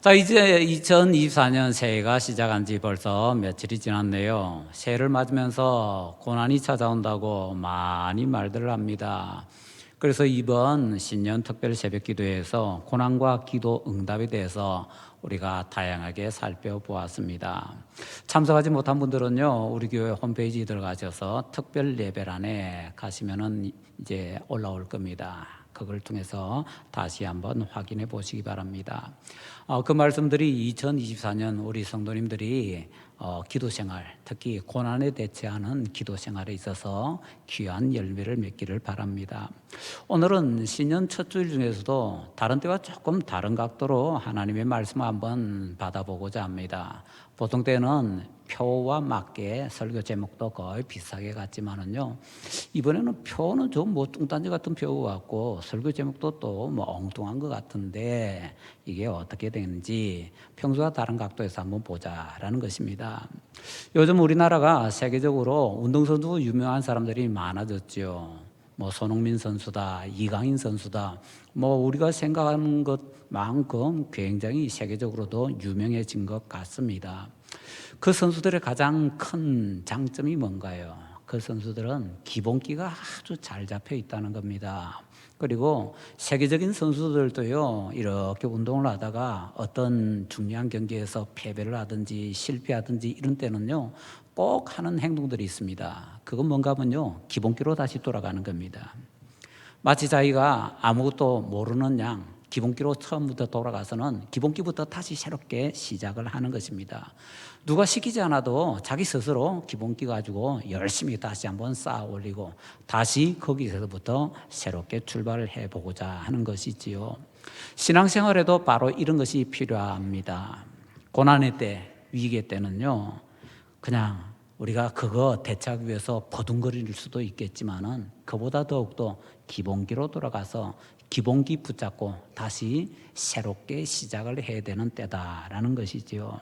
자, 이제 2024년 새해가 시작한 지 벌써 며칠이 지났네요. 새해를 맞으면서 고난이 찾아온다고 많이 말들을 합니다. 그래서 이번 신년 특별 새벽 기도에서 고난과 기도 응답에 대해서 우리가 다양하게 살펴보았습니다. 참석하지 못한 분들은요, 우리 교회 홈페이지 들어가셔서 특별 예배란에 가시면은 이제 올라올 겁니다. 그걸 통해서 다시 한번 확인해 보시기 바랍니다. 그 말씀들이 2024년 우리 성도님들이 기도 생활, 특히 고난에 대처하는 기도 생활에 있어서 귀한 열매를 맺기를 바랍니다. 오늘은 신년 첫 주일 중에서도 다른 때와 조금 다른 각도로 하나님의 말씀을 한번 받아보고자 합니다. 보통 때는 표와 맞게 설교 제목도 거의 비슷하게 같지만은요, 이번에는 표는 좀 뭐 뚱딴지 같은 표 같고 설교 제목도 또 뭐 엉뚱한 것 같은데 이게 어떻게 되는지 평소와 다른 각도에서 한번 보자라는 것입니다. 요즘 우리나라가 세계적으로 운동선수 유명한 사람들이 많아졌죠. 뭐 손흥민 선수다, 이강인 선수다, 뭐 우리가 생각하는 것만큼 굉장히 세계적으로도 유명해진 것 같습니다. 그 선수들의 가장 큰 장점이 뭔가요? 그 선수들은 기본기가 아주 잘 잡혀 있다는 겁니다. 그리고 세계적인 선수들도요, 이렇게 운동을 하다가 어떤 중요한 경기에서 패배를 하든지 실패하든지 이런 때는요, 꼭 하는 행동들이 있습니다. 그건 뭔가 하면요, 기본기로 다시 돌아가는 겁니다. 마치 자기가 아무것도 모르는 양, 기본기로 처음부터 돌아가서는 기본기부터 다시 새롭게 시작을 하는 것입니다. 누가 시키지 않아도 자기 스스로 기본기 가지고 열심히 다시 한번 쌓아 올리고 다시 거기서부터 새롭게 출발을 해보고자 하는 것이지요. 신앙생활에도 바로 이런 것이 필요합니다. 고난의 때, 위기의 때는요, 그냥 우리가 그거 대처하기 위해서 버둥거릴 수도 있겠지만은 그보다 더욱더 기본기로 돌아가서 기본기 붙잡고 다시 새롭게 시작을 해야 되는 때다라는 것이지요.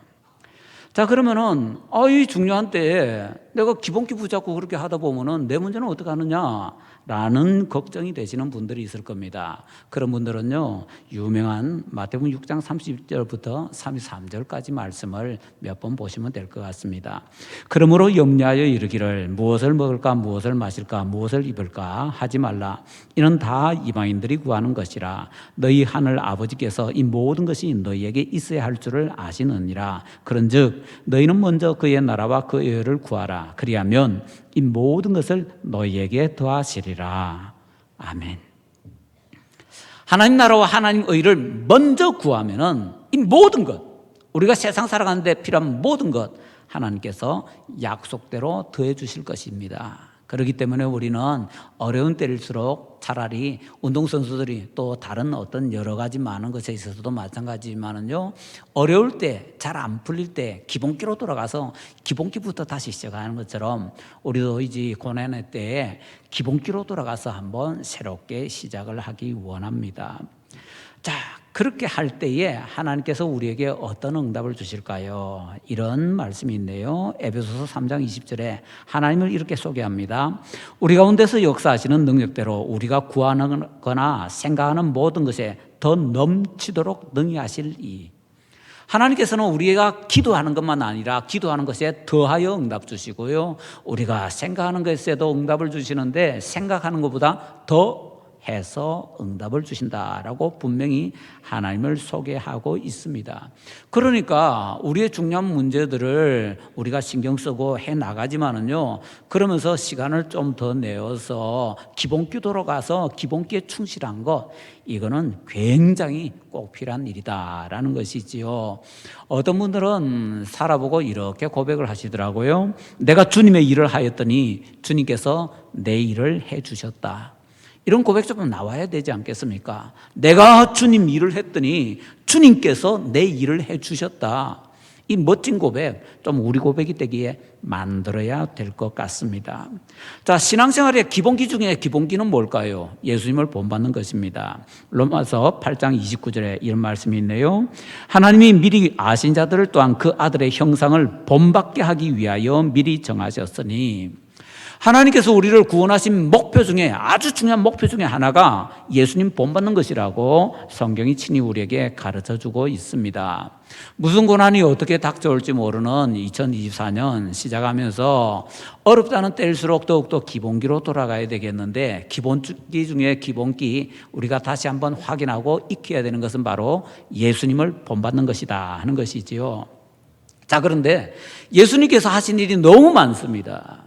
자, 그러면은 이 중요한 때에 내가 기본기 붙잡고 그렇게 하다 보면은 내 문제는 어떻게 하느냐라는 걱정이 되시는 분들이 있을 겁니다. 그런 분들은요, 유명한 마태복음 6장 30절부터 33절까지 말씀을 몇 번 보시면 될 것 같습니다. 그러므로 염려하여 이르기를 무엇을 먹을까 무엇을 마실까 무엇을 입을까 하지 말라. 이는 다 이방인들이 구하는 것이라. 너희 하늘 아버지께서 이 모든 것이 너희에게 있어야 할 줄을 아시느니라. 그런즉 너희는 먼저 그의 나라와 그의 의를 구하라. 그리하면 이 모든 것을 너희에게 더하시리라. 아멘. 하나님 나라와 하나님 의를 먼저 구하면은 이 모든 것, 우리가 세상 살아가는데 필요한 모든 것 하나님께서 약속대로 더해 주실 것입니다. 그렇기 때문에 우리는 어려운 때일수록 차라리 운동선수들이 또 다른 어떤 여러 가지 많은 것에 있어서도 마찬가지지만은요, 어려울 때, 잘 안 풀릴 때 기본기로 돌아가서 기본기부터 다시 시작하는 것처럼 우리도 이제 고난의 때에 기본기로 돌아가서 한번 새롭게 시작을 하기 원합니다. 자, 그렇게 할 때에 하나님께서 우리에게 어떤 응답을 주실까요? 이런 말씀이 있네요. 에베소서 3장 20절에 하나님을 이렇게 소개합니다. 우리 가운데서 역사하시는 능력대로 우리가 구하거나 생각하는 모든 것에 더 넘치도록 능히 하실 이. 하나님께서는 우리가 기도하는 것만 아니라 기도하는 것에 더하여 응답 주시고요, 우리가 생각하는 것에도 응답을 주시는데 생각하는 것보다 더 해서 응답을 주신다라고 분명히 하나님을 소개하고 있습니다. 그러니까 우리의 중요한 문제들을 우리가 신경 쓰고 해 나가지만은요, 그러면서 시간을 좀 더 내어서 기본기도로 가서 기본기에 충실한 것, 이거는 굉장히 꼭 필요한 일이다라는 것이지요. 어떤 분들은 살아보고 이렇게 고백을 하시더라고요. 내가 주님의 일을 하였더니 주님께서 내 일을 해 주셨다. 이런 고백 좀 나와야 되지 않겠습니까? 내가 주님 일을 했더니 주님께서 내 일을 해 주셨다. 이 멋진 고백, 좀 우리 고백이 되기에 만들어야 될 것 같습니다. 자, 신앙생활의 기본기 중에 기본기는 뭘까요? 예수님을 본받는 것입니다. 로마서 8장 29절에 이런 말씀이 있네요. 하나님이 미리 아신 자들을 또한 그 아들의 형상을 본받게 하기 위하여 미리 정하셨으니. 하나님께서 우리를 구원하신 목표 중에 아주 중요한 목표 중에 하나가 예수님 본받는 것이라고 성경이 친히 우리에게 가르쳐주고 있습니다. 무슨 고난이 어떻게 닥쳐올지 모르는 2024년 시작하면서 어렵다는 때일수록 더욱더 기본기로 돌아가야 되겠는데, 기본기 중에 기본기, 우리가 다시 한번 확인하고 익혀야 되는 것은 바로 예수님을 본받는 것이다 하는 것이지요. 자, 그런데 예수님께서 하신 일이 너무 많습니다.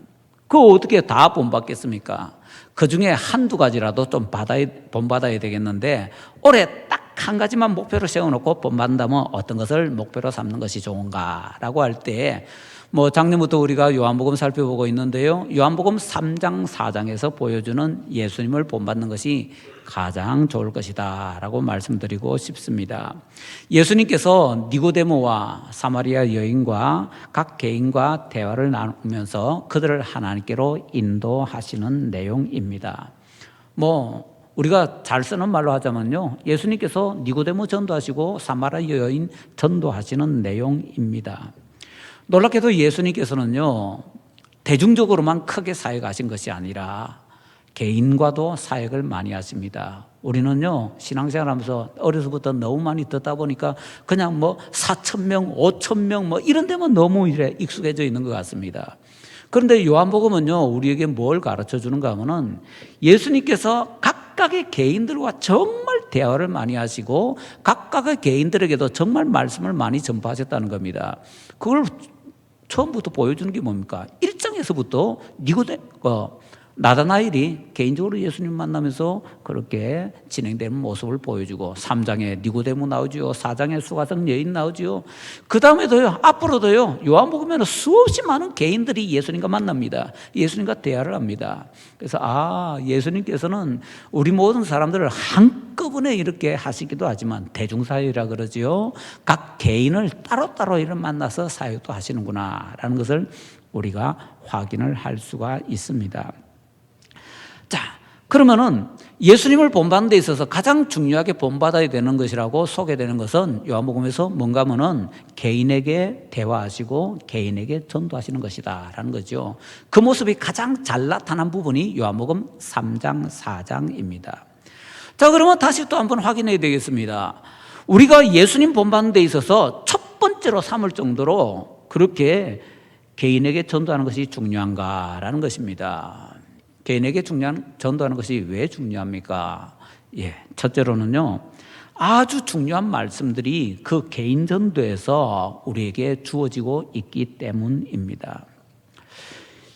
그거 어떻게 다 본받겠습니까? 그 중에 한두 가지라도 좀 본받아야 되겠는데, 올해 딱 한 가지만 목표로 세워놓고 본받는다면 어떤 것을 목표로 삼는 것이 좋은가라고 할 때, 작년부터 우리가 요한복음 살펴보고 있는데요. 요한복음 3장 4장에서 보여주는 예수님을 본받는 것이 가장 좋을 것이다 라고 말씀드리고 싶습니다. 예수님께서 니고데모와 사마리아 여인과 각 개인과 대화를 나누면서 그들을 하나님께로 인도하시는 내용입니다. 우리가 잘 쓰는 말로 하자면요, 예수님께서 니고데모 전도하시고 사마리아 여인 전도하시는 내용입니다. 놀랍게도 예수님께서는요, 대중적으로만 크게 사역하신 것이 아니라 개인과도 사역을 많이 하십니다. 우리는요, 신앙생활 하면서 어려서부터 너무 많이 듣다 보니까 그냥 4,000명, 5,000명 이런 데만 너무 익숙해져 있는 것 같습니다. 그런데 요한복음은요, 우리에게 뭘 가르쳐 주는가 하면은 예수님께서 각각의 개인들과 정말 대화를 많이 하시고 각각의 개인들에게도 정말 말씀을 많이 전파하셨다는 겁니다. 그걸 처음부터 보여주는 게 뭡니까? 1장에서부터 나다나엘이 개인적으로 예수님 만나면서 그렇게 진행되는 모습을 보여주고, 3장에 니고데모 나오죠. 4장에 수가성 여인 나오죠. 그 다음에도요, 앞으로도요, 요한복음에는 수없이 많은 개인들이 예수님과 만납니다. 예수님과 대화를 합니다. 그래서 예수님께서는 우리 모든 사람들을 한꺼번에 이렇게 하시기도 하지만 대중사역이라 그러죠. 각 개인을 따로따로 이렇게 만나서 사역도 하시는구나라는 것을 우리가 확인을 할 수가 있습니다. 자, 그러면은 예수님을 본받는 데 있어서 가장 중요하게 본받아야 되는 것이라고 소개되는 것은 요한복음에서 뭔가 하면은 개인에게 대화하시고 개인에게 전도하시는 것이다 라는 거죠. 그 모습이 가장 잘 나타난 부분이 요한복음 3장 4장입니다. 자, 그러면 다시 또 한번 확인해야 되겠습니다. 우리가 예수님 본받는 데 있어서 첫 번째로 삼을 정도로 그렇게 개인에게 전도하는 것이 중요한가라는 것입니다. 개인에게 전도하는 것이 왜 중요합니까? 첫째로는요, 아주 중요한 말씀들이 그 개인 전도에서 우리에게 주어지고 있기 때문입니다.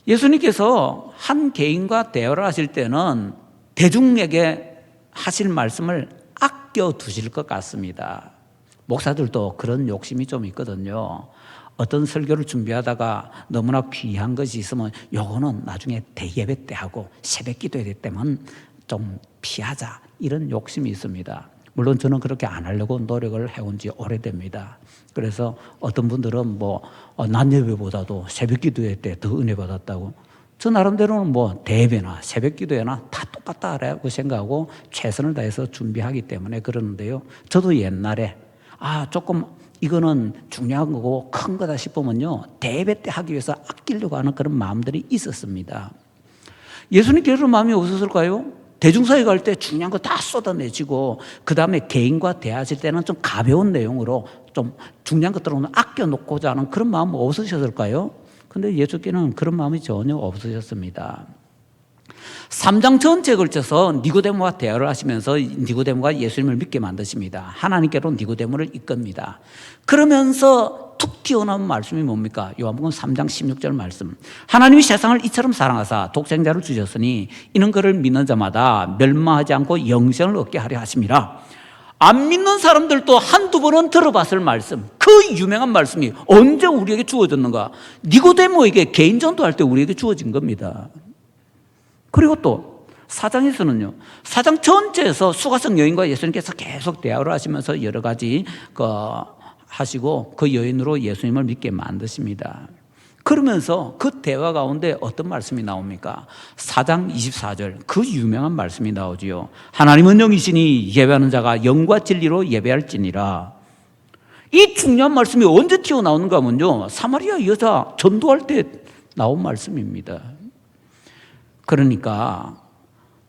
예수님께서 한 개인과 대화를 하실 때는 대중에게 하실 말씀을 아껴 두실 것 같습니다. 목사들도 그런 욕심이 좀 있거든요. 어떤 설교를 준비하다가 너무나 귀한 것이 있으면 요거는 나중에 대예배 때 하고 새벽 기도회 때만 좀 피하자, 이런 욕심이 있습니다. 물론 저는 그렇게 안 하려고 노력을 해온 지 오래됩니다. 그래서 어떤 분들은 낮 예배보다도 새벽 기도회 때 더 은혜 받았다고, 저 나름대로는 대예배나 새벽 기도회나 다 똑같다라고 생각하고 최선을 다해서 준비하기 때문에 그러는데요. 저도 옛날에 조금 이거는 중요한 거고 큰 거다 싶으면요, 대예배 때 하기 위해서 아끼려고 하는 그런 마음들이 있었습니다. 예수님께 그런 마음이 없었을까요? 대중사회 갈 때 중요한 거 다 쏟아내지고 그 다음에 개인과 대화하실 때는 좀 가벼운 내용으로 좀 중요한 것들은 아껴놓고자 하는 그런 마음 없으셨을까요? 근데 예수께는 그런 마음이 전혀 없으셨습니다. 3장 전체에 걸쳐서 니고데모와 대화를 하시면서 니고데모가 예수님을 믿게 만드십니다. 하나님께로 니고데모를 이끕니다. 그러면서 툭 튀어나온 말씀이 뭡니까? 요한복음 3장 16절 말씀. 하나님이 세상을 이처럼 사랑하사 독생자를 주셨으니 이는 그를 믿는 자마다 멸망하지 않고 영생을 얻게 하려 하심이라. 안 믿는 사람들도 한두 번은 들어봤을 말씀, 그 유명한 말씀이 언제 우리에게 주어졌는가? 니고데모에게 개인 전도할 때 우리에게 주어진 겁니다. 그리고 또 4장에서는요, 4장 전체에서 수가성 여인과 예수님께서 계속 대화를 하시면서 여러 가지 하시고 그 여인으로 예수님을 믿게 만드십니다. 그러면서 그 대화 가운데 어떤 말씀이 나옵니까? 4장 24절, 그 유명한 말씀이 나오지요. 하나님은 영이시니 예배하는 자가 영과 진리로 예배할지니라. 이 중요한 말씀이 언제 튀어나오는가 하면요, 사마리아 여자 전도할 때 나온 말씀입니다. 그러니까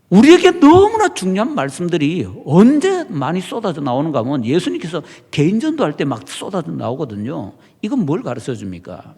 우리에게 너무나 중요한 말씀들이 언제 많이 쏟아져 나오는가 하면 예수님께서 개인전도할 때 막 쏟아져 나오거든요. 이건 뭘 가르쳐 줍니까?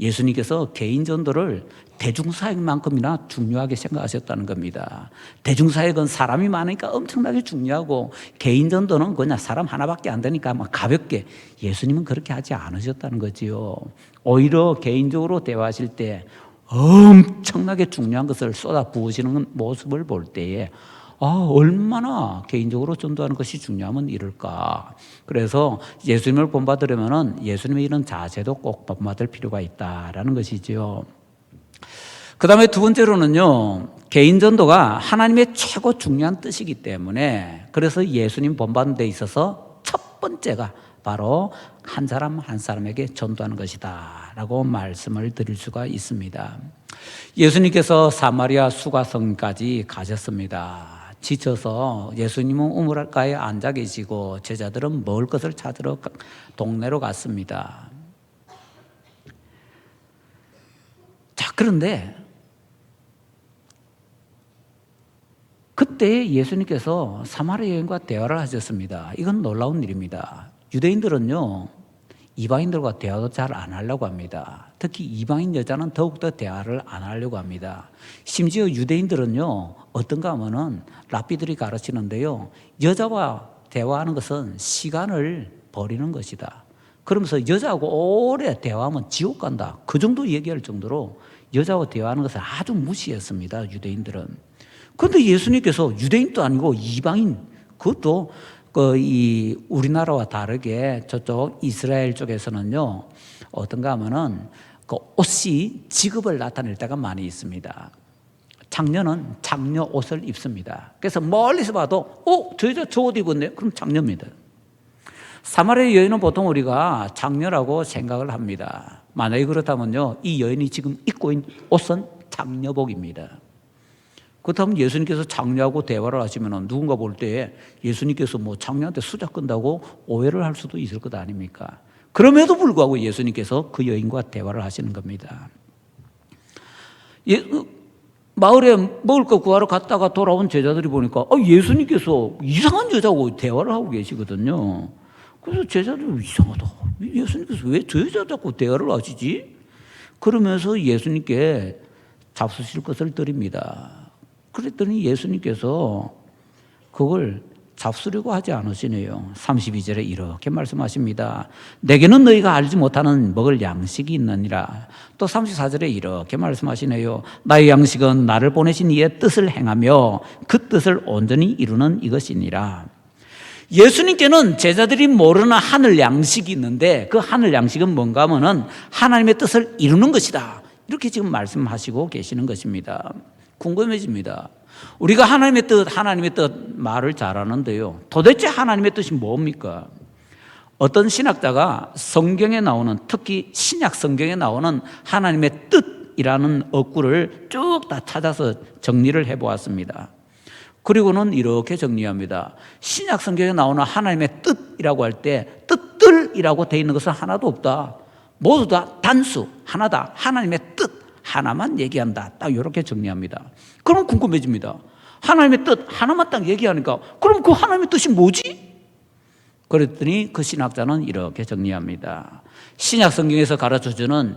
예수님께서 개인전도를 대중사역만큼이나 중요하게 생각하셨다는 겁니다. 대중사역은 사람이 많으니까 엄청나게 중요하고 개인전도는 그냥 사람 하나밖에 안 되니까 막 가볍게, 예수님은 그렇게 하지 않으셨다는 거지요. 오히려 개인적으로 대화하실 때 엄청나게 중요한 것을 쏟아 부으시는 모습을 볼 때에 얼마나 개인적으로 전도하는 것이 중요하면 이럴까. 그래서 예수님을 본받으려면 예수님의 이런 자세도 꼭 본받을 필요가 있다라는 것이죠. 그 다음에 두 번째로는요, 개인 전도가 하나님의 최고 중요한 뜻이기 때문에, 그래서 예수님 본받는 데 있어서 첫 번째가 바로 한 사람 한 사람에게 전도하는 것이다 라고 말씀을 드릴 수가 있습니다. 예수님께서 사마리아 수가성까지 가셨습니다. 지쳐서 예수님은 우물가에 앉아 계시고 제자들은 먹을 것을 찾으러 동네로 갔습니다. 자, 그런데 그때 예수님께서 사마리아 여인과 대화를 하셨습니다. 이건 놀라운 일입니다. 유대인들은요, 이방인들과 대화도 잘 안 하려고 합니다. 특히 이방인 여자는 더욱더 대화를 안 하려고 합니다. 심지어 유대인들은요, 어떤가 하면은 랍비들이 가르치는데요, 여자와 대화하는 것은 시간을 버리는 것이다. 그러면서 여자하고 오래 대화하면 지옥 간다. 그 정도 얘기할 정도로 여자와 대화하는 것을 아주 무시했습니다, 유대인들은. 그런데 예수님께서 유대인도 아니고 이방인, 그것도 이 우리나라와 다르게 저쪽 이스라엘 쪽에서는요, 어떤가 하면은 그 옷이 직업을 나타낼 때가 많이 있습니다. 장녀는 장녀 옷을 입습니다. 그래서 멀리서 봐도 저 여자 저 옷 입었네? 그럼 장녀입니다. 사마리아 여인은 보통 우리가 장녀라고 생각을 합니다. 만약에 그렇다면요, 이 여인이 지금 입고 있는 옷은 장녀복입니다. 그렇다면 예수님께서 장녀하고 대화를 하시면 누군가 볼 때 예수님께서 뭐 장녀한테 수작 끈다고 오해를 할 수도 있을 것 아닙니까? 그럼에도 불구하고 예수님께서 그 여인과 대화를 하시는 겁니다. 마을에 먹을 거 구하러 갔다가 돌아온 제자들이 보니까 예수님께서 이상한 여자하고 대화를 하고 계시거든요. 그래서 제자들이 이상하다. 예수님께서 왜 저 여자 자꾸 대화를 하시지? 그러면서 예수님께 잡수실 것을 드립니다. 그랬더니 예수님께서 그걸 잡수려고 하지 않으시네요. 32절에 이렇게 말씀하십니다. 내게는 너희가 알지 못하는 먹을 양식이 있느니라. 또 34절에 이렇게 말씀하시네요. 나의 양식은 나를 보내신 이의 뜻을 행하며 그 뜻을 온전히 이루는 이것이니라. 예수님께는 제자들이 모르는 하늘 양식이 있는데 그 하늘 양식은 뭔가 하면은 하나님의 뜻을 이루는 것이다. 이렇게 지금 말씀하시고 계시는 것입니다. 궁금해집니다. 우리가 하나님의 뜻 말을 잘하는데요, 도대체 하나님의 뜻이 뭡니까? 어떤 신학자가 성경에 나오는, 특히 신약 성경에 나오는 하나님의 뜻이라는 어구를 쭉 다 찾아서 정리를 해보았습니다. 그리고는 이렇게 정리합니다. 신약 성경에 나오는 하나님의 뜻이라고 할 때 뜻들이라고 되어 있는 것은 하나도 없다. 모두 다 단수, 하나다. 하나님의 뜻 하나만 얘기한다. 딱 이렇게 정리합니다. 그럼 궁금해집니다. 하나님의 뜻 하나만 딱 얘기하니까 그럼 그 하나님의 뜻이 뭐지? 그랬더니 그 신학자는 이렇게 정리합니다. 신약 성경에서 가르쳐주는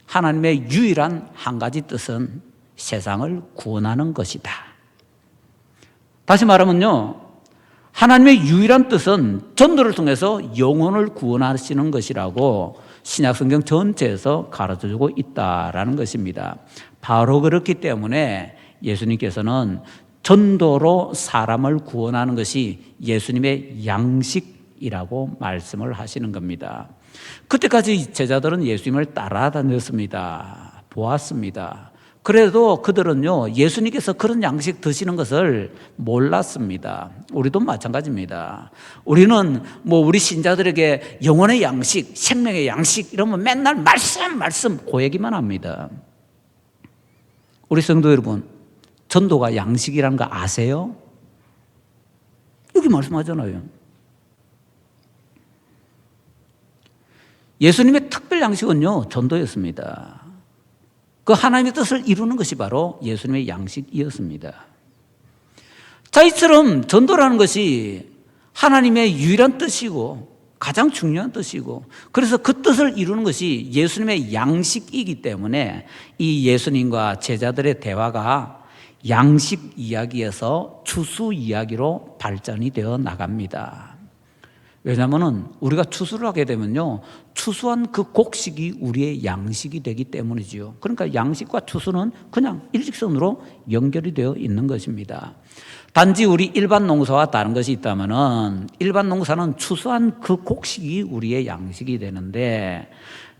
하나님의 유일한 한 가지 뜻은 세상을 구원하는 것이다. 다시 말하면요, 하나님의 유일한 뜻은 전도를 통해서 영혼을 구원하시는 것이라고 신약 성경 전체에서 가르쳐주고 있다라는 것입니다. 바로 그렇기 때문에 예수님께서는 전도로 사람을 구원하는 것이 예수님의 양식이라고 말씀을 하시는 겁니다. 그때까지 제자들은 예수님을 따라다녔습니다. 보았습니다. 그래도 그들은요, 예수님께서 그런 양식 드시는 것을 몰랐습니다. 우리도 마찬가지입니다. 우리는 우리 신자들에게 영혼의 양식, 생명의 양식 이러면 맨날 말씀 그 얘기만 합니다. 우리 성도 여러분, 전도가 양식이라는 거 아세요? 여기 말씀하잖아요. 예수님의 특별 양식은요, 전도였습니다. 그 하나님의 뜻을 이루는 것이 바로 예수님의 양식이었습니다. 자, 이처럼 전도라는 것이 하나님의 유일한 뜻이고 가장 중요한 뜻이고, 그래서 그 뜻을 이루는 것이 예수님의 양식이기 때문에 이 예수님과 제자들의 대화가 양식 이야기에서 추수 이야기로 발전이 되어 나갑니다. 왜냐하면 우리가 추수를 하게 되면요, 추수한 그 곡식이 우리의 양식이 되기 때문이지요. 그러니까 양식과 추수는 그냥 일직선으로 연결이 되어 있는 것입니다. 단지 우리 일반 농사와 다른 것이 있다면은, 일반 농사는 추수한 그 곡식이 우리의 양식이 되는데,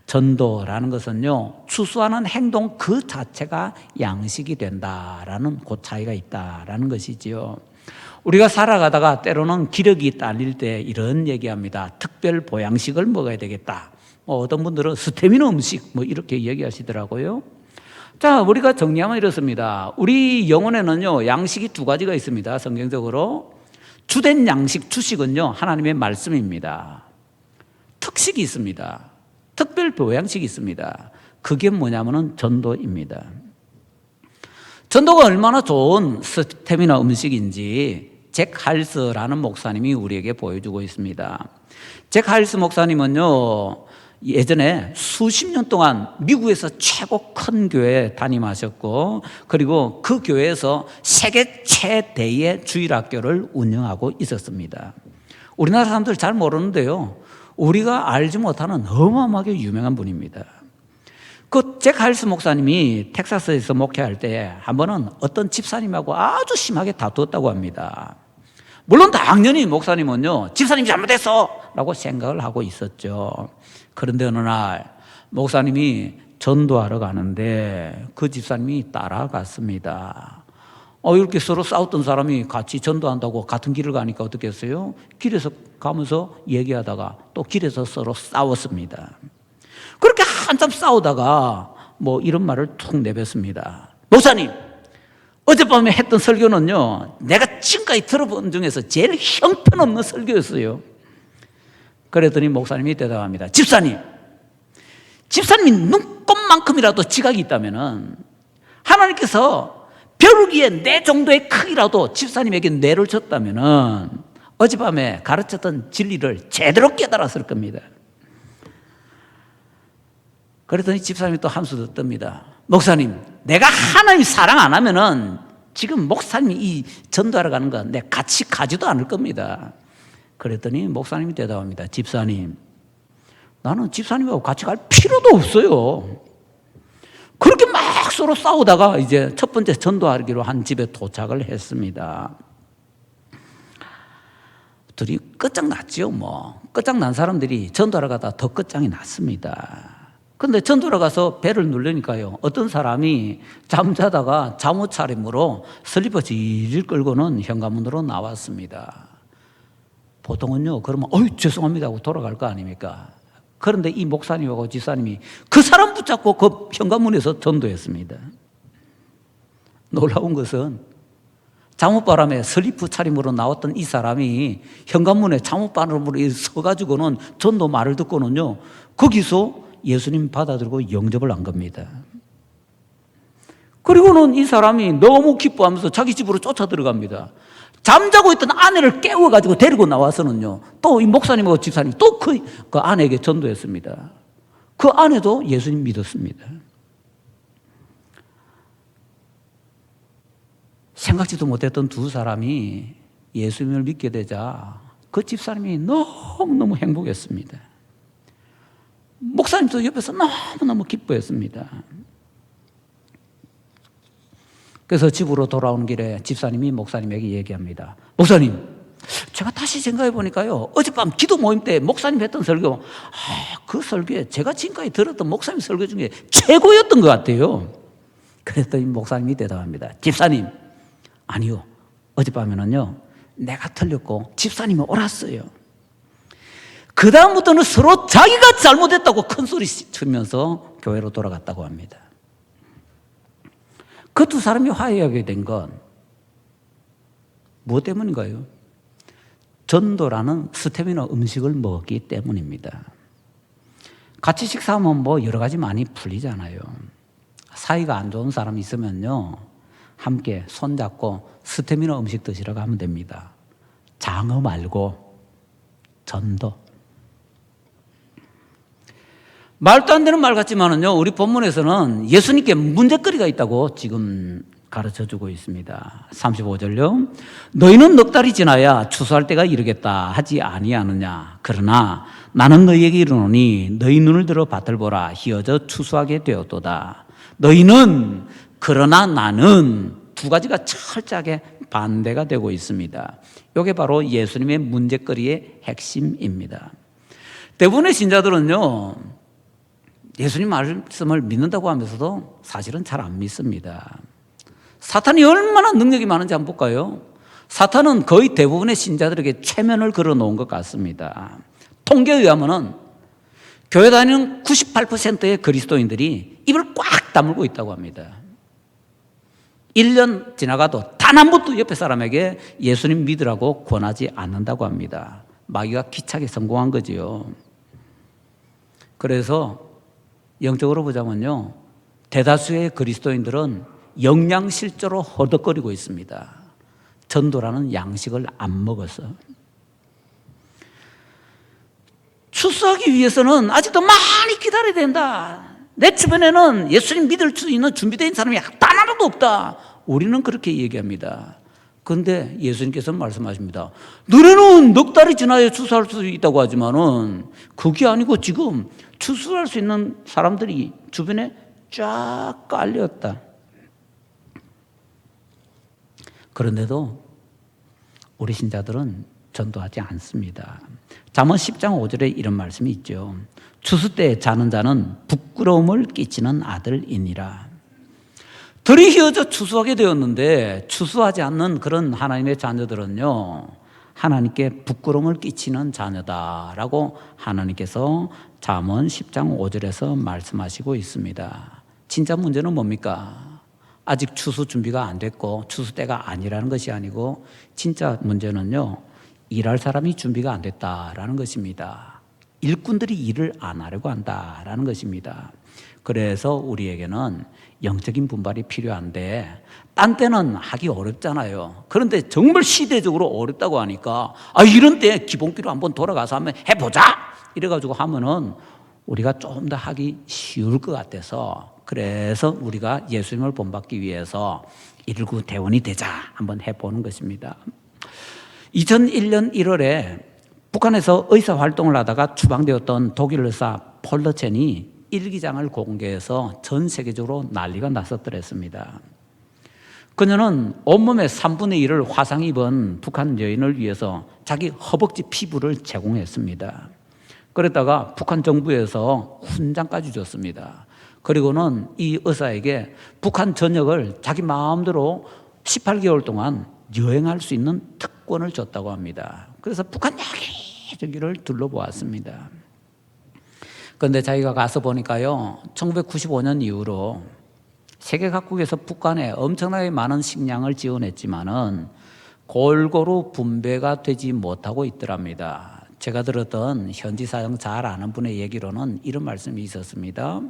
전도라는 것은요, 추수하는 행동 그 자체가 양식이 된다라는 그 차이가 있다라는 것이지요. 우리가 살아가다가 때로는 기력이 딸릴 때 이런 얘기합니다. 특별 보양식을 먹어야 되겠다. 어떤 분들은 스태미너 음식 이렇게 얘기하시더라고요. 자, 우리가 정리하면 이렇습니다. 우리 영혼에는요, 양식이 두 가지가 있습니다. 성경적으로 주된 양식, 주식은요, 하나님의 말씀입니다. 특식이 있습니다. 특별 보양식이 있습니다. 그게 뭐냐면은 전도입니다. 전도가 얼마나 좋은 스태미나 음식인지 잭 할스라는 목사님이 우리에게 보여주고 있습니다. 잭 할스 목사님은요, 예전에 수십 년 동안 미국에서 최고 큰 교회에 담임하셨고, 그리고 그 교회에서 세계 최대의 주일학교를 운영하고 있었습니다. 우리나라 사람들 잘 모르는데요, 우리가 알지 못하는 어마어마하게 유명한 분입니다. 그 잭 할스 목사님이 텍사스에서 목회할 때 한 번은 어떤 집사님하고 아주 심하게 다투었다고 합니다. 물론 당연히 목사님은요, 집사님이 잘못했어 라고 생각을 하고 있었죠. 그런데 어느 날 목사님이 전도하러 가는데 그 집사님이 따라갔습니다. 이렇게 서로 싸웠던 사람이 같이 전도한다고 같은 길을 가니까 어떻겠어요? 길에서 가면서 얘기하다가 또 길에서 서로 싸웠습니다. 그렇게 한참 싸우다가 이런 말을 툭 내뱉습니다. 목사님, 어젯밤에 했던 설교는요, 내가 지금까지 들어본 중에서 제일 형편없는 설교였어요. 그랬더니 목사님이 대답합니다. 집사님이 눈곱만큼이라도 지각이 있다면은 하나님께서 별 위에 내 정도의 크기라도 집사님에게 뇌를 줬다면은 어젯밤에 가르쳤던 진리를 제대로 깨달았을 겁니다. 그랬더니 집사님이 또 한수 더 뜹니다. 목사님, 내가 하나님 사랑 안 하면은 지금 목사님이 이 전도하러 가는 거 내가 같이 가지도 않을 겁니다. 그랬더니 목사님이 대답합니다. 집사님, 나는 집사님하고 같이 갈 필요도 없어요. 그렇게 막 서로 싸우다가 이제 첫 번째 전도하기로 한 집에 도착을 했습니다. 둘이 끝장났죠. 끝장난 사람들이 전도하러 가다 더 끝장이 났습니다. 근데 전도하러 가서 배를 누르니까요, 어떤 사람이 잠자다가 잠옷 차림으로 슬리퍼 질질 끌고는 현관문으로 나왔습니다. 보통은요, 그러면 죄송합니다 하고 돌아갈 거 아닙니까? 그런데 이 목사님하고 집사님이 그 사람 붙잡고 그 현관문에서 전도했습니다. 놀라운 것은 잠옷바람에 슬리퍼 차림으로 나왔던 이 사람이 현관문에 잠옷바람으로 서가지고는 전도 말을 듣고는요, 거기서 예수님 받아들고 영접을 한 겁니다. 그리고는 이 사람이 너무 기뻐하면서 자기 집으로 쫓아 들어갑니다. 잠자고 있던 아내를 깨워가지고 데리고 나와서는요, 또 이 목사님하고 집사님 또 그 아내에게 전도했습니다. 그 아내도 예수님 믿었습니다. 생각지도 못했던 두 사람이 예수님을 믿게 되자 그 집사님이 너무너무 행복했습니다. 목사님도 옆에서 너무너무 기뻐했습니다. 그래서 집으로 돌아오는 길에 집사님이 목사님에게 얘기합니다. 목사님, 제가 다시 생각해 보니까요, 어젯밤 기도 모임 때 목사님 했던 설교, 그 설교에 제가 지금까지 들었던 목사님 설교 중에 최고였던 것 같아요. 그랬더니 목사님이 대답합니다. 집사님, 아니요, 어젯밤에는요, 내가 틀렸고 집사님이 옳았어요. 그 다음부터는 서로 자기가 잘못했다고 큰 소리 치면서 교회로 돌아갔다고 합니다. 그 두 사람이 화해하게 된 건 무엇 때문인가요? 전도라는 스태미나 음식을 먹기 때문입니다. 같이 식사하면 여러 가지 많이 풀리잖아요. 사이가 안 좋은 사람이 있으면요, 함께 손잡고 스테미너 음식 드시러 가면 됩니다. 장어 말고 전도. 말도 안 되는 말 같지만은요, 우리 본문에서는 예수님께 문제거리가 있다고 지금 가르쳐주고 있습니다. 35절요. 너희는 넉 달이 지나야 추수할 때가 이르겠다 하지 아니하느냐. 그러나 나는 너희에게 이르노니 너희 눈을 들어 밭을 보라. 희어져 추수하게 되었도다. 너희는 그러나 나는, 두 가지가 철저하게 반대가 되고 있습니다. 이게 바로 예수님의 문제거리의 핵심입니다. 대부분의 신자들은요, 예수님 말씀을 믿는다고 하면서도 사실은 잘 안 믿습니다. 사탄이 얼마나 능력이 많은지 한번 볼까요? 사탄은 거의 대부분의 신자들에게 최면을 걸어놓은 것 같습니다. 통계에 의하면 교회 다니는 98%의 그리스도인들이 입을 꽉 다물고 있다고 합니다. 1년 지나가도 단 한 번도 옆에 사람에게 예수님 믿으라고 권하지 않는다고 합니다. 마귀가 기차게 성공한 거지요. 그래서 영적으로 보자면요, 대다수의 그리스도인들은 영양실조로 허덕거리고 있습니다. 전도라는 양식을 안 먹어서. 추수하기 위해서는 아직도 많이 기다려야 된다. 내 주변에는 예수님 믿을 수 있는 준비된 사람이 단 하나도 없다. 우리는 그렇게 얘기합니다. 그런데 예수님께서는 말씀하십니다. 너네는 넉 달이 지나야 추수할 수 있다고 하지만은 그게 아니고 지금 추수할 수 있는 사람들이 주변에 쫙 깔렸다. 그런데도 우리 신자들은 전도하지 않습니다. 잠언 10장 5절에 이런 말씀이 있죠. 추수 때 자는 자는 부끄러움을 끼치는 아들이니라. 들이 휘어져 추수하게 되었는데 추수하지 않는 그런 하나님의 자녀들은요, 하나님께 부끄러움을 끼치는 자녀다라고 하나님께서 잠언 10장 5절에서 말씀하시고 있습니다. 진짜 문제는 뭡니까? 아직 추수 준비가 안 됐고 추수 때가 아니라는 것이 아니고, 진짜 문제는요, 일할 사람이 준비가 안 됐다라는 것입니다. 일꾼들이 일을 안 하려고 한다라는 것입니다. 그래서 우리에게는 영적인 분발이 필요한데, 딴 때는 하기 어렵잖아요. 그런데 정말 시대적으로 어렵다고 하니까 이런 때 기본기로 한번 돌아가서 한번 해보자 이래가지고 하면은 우리가 조금 더 하기 쉬울 것 같아서, 그래서 우리가 예수님을 본받기 위해서 119 대원이 되자 한번 해보는 것입니다. 2001년 1월에 북한에서 의사 활동을 하다가 추방되었던 독일 의사 폴러첸이 일기장을 공개해서 전 세계적으로 난리가 났었더랬습니다. 그녀는 온몸의 3분의 1을 화상 입은 북한 여인을 위해서 자기 허벅지 피부를 제공했습니다. 그랬다가 북한 정부에서 훈장까지 줬습니다. 그리고는 이 의사에게 북한 전역을 자기 마음대로 18개월 동안 여행할 수 있는 특권을 줬다고 합니다. 그래서 북한 여기저기를 둘러보았습니다. 그런데 자기가 가서 보니까요, 1995년 이후로 세계 각국에서 북한에 엄청나게 많은 식량을 지원했지만은 골고루 분배가 되지 못하고 있더랍니다. 제가 들었던 현지 사정 잘 아는 분의 얘기로는 이런 말씀이 있었습니다.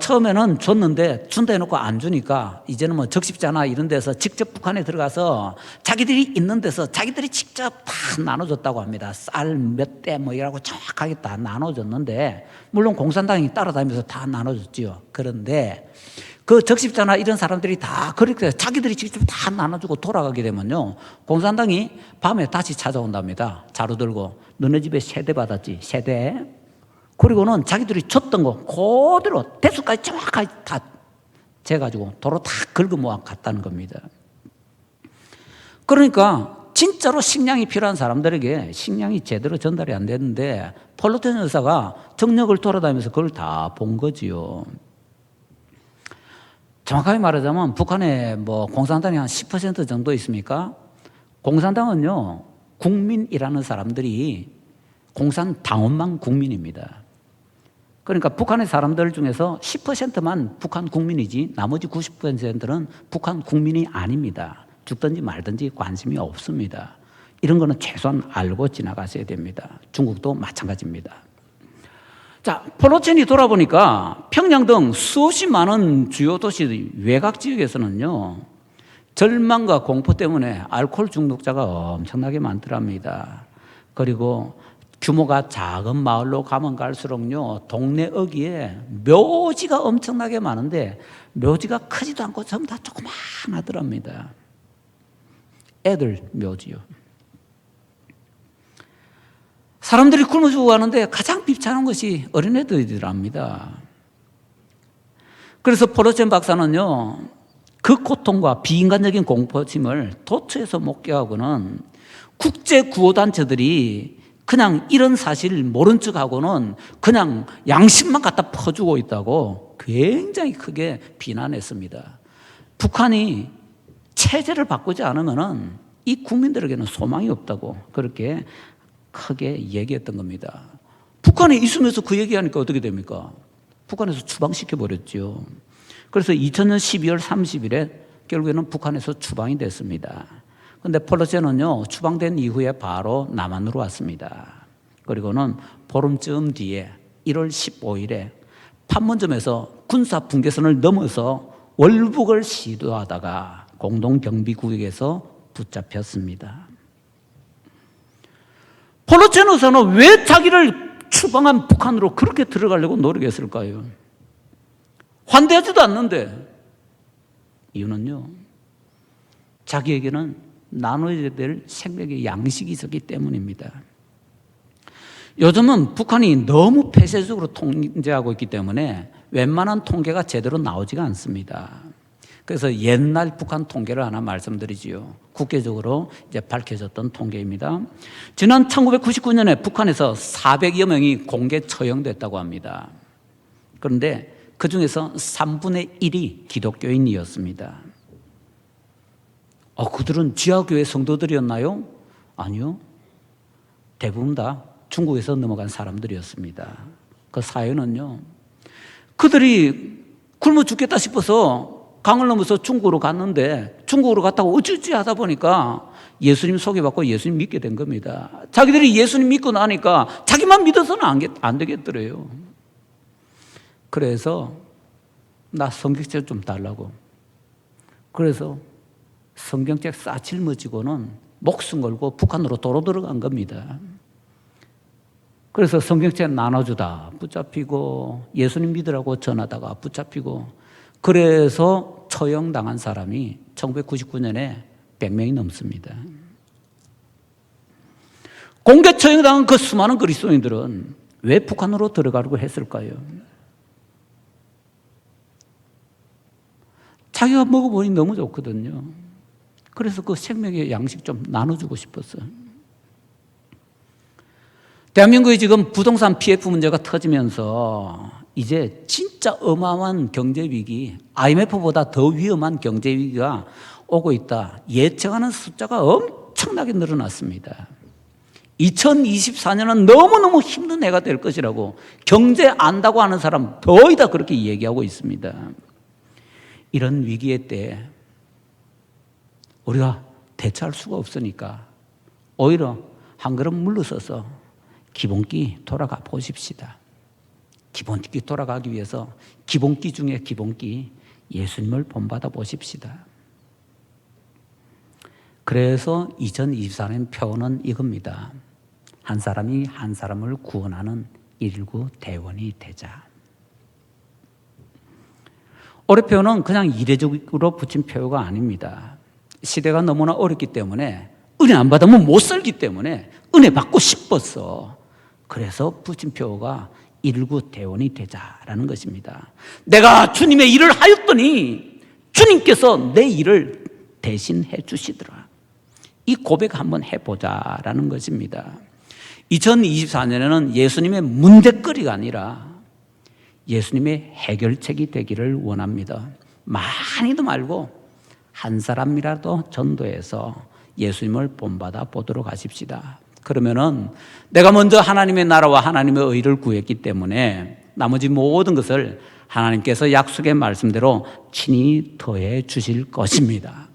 처음에는 줬는데 준다 해놓고 안 주니까 이제는 뭐 적십자나 이런 데서 직접 북한에 들어가서 자기들이 있는 데서 자기들이 직접 다 나눠줬다고 합니다. 쌀 몇 대 뭐 이라고 정확하게 다 나눠줬는데, 물론 공산당이 따라다니면서 다 나눠줬지요. 그런데 그 적십자나 이런 사람들이 다 그렇게 자기들이 직접 다 나눠주고 돌아가게 되면요, 공산당이 밤에 다시 찾아온답니다. 자루 들고 너네 집에 세대 받았지, 세대. 그리고는 자기들이 줬던 거 그대로 대수까지 정확하게 다 재가지고 도로 다 긁어 모아 갔다는 겁니다. 그러니까 진짜로 식량이 필요한 사람들에게 식량이 제대로 전달이 안 되는데, 폴러첸 의사가 정력을 돌아다니면서 그걸 다 본 거지요. 정확하게 말하자면 북한에 뭐 공산당이 한 10% 정도 있습니까? 공산당은요, 국민이라는 사람들이 공산당원만 국민입니다. 그러니까 북한의 사람들 중에서 10%만 북한 국민이지 나머지 90%는 북한 국민이 아닙니다. 죽든지 말든지 관심이 없습니다. 이런 거는 최소한 알고 지나가셔야 됩니다. 중국도 마찬가지입니다. 자, 폴로첸이 돌아보니까 평양 등 수없이 많은 주요 도시 외곽 지역에서는요, 절망과 공포 때문에 알코올 중독자가 엄청나게 많더랍니다. 그리고 규모가 작은 마을로 가면 갈수록요, 동네 어귀에 묘지가 엄청나게 많은데 묘지가 크지도 않고 전부 다 조그마하더랍니다. 애들 묘지요. 사람들이 굶어 죽어가는데 가장 비참한 것이 어린애들이랍니다. 그래서 폴로첸 박사는요, 그 고통과 비인간적인 공포심을 도처에서 목격하고는 국제구호단체들이 그냥 이런 사실 모른 척하고는 그냥 양심만 갖다 퍼주고 있다고 굉장히 크게 비난했습니다. 북한이 체제를 바꾸지 않으면은 이 국민들에게는 소망이 없다고 그렇게 크게 얘기했던 겁니다. 북한에 있으면서 그 얘기하니까 어떻게 됩니까? 북한에서 추방시켜버렸죠. 그래서 2000년 12월 30일에 결국에는 북한에서 추방이 됐습니다. 그런데 폴로첸은요, 추방된 이후에 바로 남한으로 왔습니다. 그리고는 보름쯤 뒤에 1월 15일에 판문점에서 군사 분계선을 넘어서 월북을 시도하다가 공동경비구역에서 붙잡혔습니다. 폴로첸 의사는 왜 자기를 추방한 북한으로 그렇게 들어가려고 노력했을까요? 환대하지도 않는데. 이유는요, 자기에게는 나눠야 될 생명의 양식이 있었기 때문입니다. 요즘은 북한이 너무 폐쇄적으로 통제하고 있기 때문에 웬만한 통계가 제대로 나오지가 않습니다. 그래서 옛날 북한 통계를 하나 말씀드리지요. 국제적으로 이제 밝혀졌던 통계입니다. 지난 1999년에 북한에서 400여 명이 공개 처형됐다고 합니다. 그런데 그 중에서 3분의 1이 기독교인이었습니다. 그들은 지하교회 성도들이었나요? 아니요. 대부분 다 중국에서 넘어간 사람들이었습니다. 그 사연은요, 그들이 굶어 죽겠다 싶어서 강을 넘어서 중국으로 갔는데 중국으로 갔다고 어찌어찌 하다 보니까 예수님 소개받고 예수님 믿게 된 겁니다. 자기들이 예수님 믿고 나니까 자기만 믿어서는 안 되겠더래요. 그래서 나 성경책 좀 달라고. 그래서 성경책 싹 짊어지고는 목숨 걸고 북한으로 도로 들어간 겁니다. 그래서 성경책 나눠주다 붙잡히고 예수님 믿으라고 전하다가 붙잡히고, 그래서 처형당한 사람이 1999년에 100명이 넘습니다. 공개 처형당한 그 수많은 그리스도인들은 왜 북한으로 들어가려고 했을까요? 자기가 먹어보니 너무 좋거든요. 그래서 그 생명의 양식 좀 나눠주고 싶었어요. 대한민국이 지금 부동산 PF 문제가 터지면서 이제 진짜 어마어마한 경제위기, IMF보다 더 위험한 경제위기가 오고 있다. 예측하는 숫자가 엄청나게 늘어났습니다. 2024년은 너무너무 힘든 해가 될 것이라고 경제 안다고 하는 사람 거의 다 그렇게 얘기하고 있습니다. 이런 위기의 때 우리가 대처할 수가 없으니까 오히려 한 걸음 물러서서 기본기 돌아가 보십시다. 기본기 돌아가기 위해서 기본기 중에 기본기 예수님을 본받아 보십시다. 그래서 2024년 표어는 이겁니다. 한 사람이 한 사람을 구원하는 119 대원이 되자. 올해 표어는 그냥 이례적으로 붙인 표어가 아닙니다. 시대가 너무나 어렵기 때문에, 은혜 안 받으면 못 살기 때문에 은혜 받고 싶었어. 그래서 붙인 표어가 119 대원이 되자라는 것입니다. 내가 주님의 일을 하였더니 주님께서 내 일을 대신해 주시더라. 이 고백 한번 해보자라는 것입니다. 2024년에는 예수님의 문제거리가 아니라 예수님의 해결책이 되기를 원합니다. 많이도 말고 한 사람이라도 전도해서 예수님을 본받아 보도록 하십시다. 그러면은 내가 먼저 하나님의 나라와 하나님의 의를 구했기 때문에 나머지 모든 것을 하나님께서 약속의 말씀대로 친히 더해 주실 것입니다.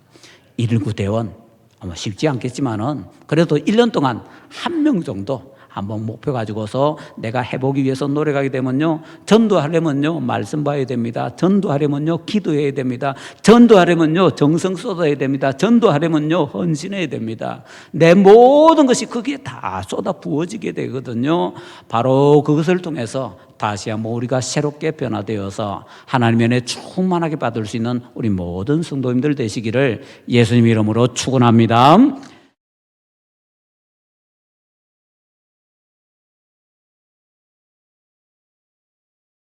119 대원 아마 쉽지 않겠지만은 그래도 1년 동안 한 명 정도 한번 목표 가지고서 내가 해보기 위해서 노력하게 되면요, 전도하려면요 말씀 봐야 됩니다. 전도하려면요 기도해야 됩니다. 전도하려면요 정성 쏟아야 됩니다. 전도하려면요 헌신해야 됩니다. 내 모든 것이 거기에 다 쏟아 부어지게 되거든요. 바로 그것을 통해서 다시 한번 우리가 새롭게 변화되어서 하나님의 은혜 충만하게 받을 수 있는 우리 모든 성도님들 되시기를 예수님 이름으로 축원합니다.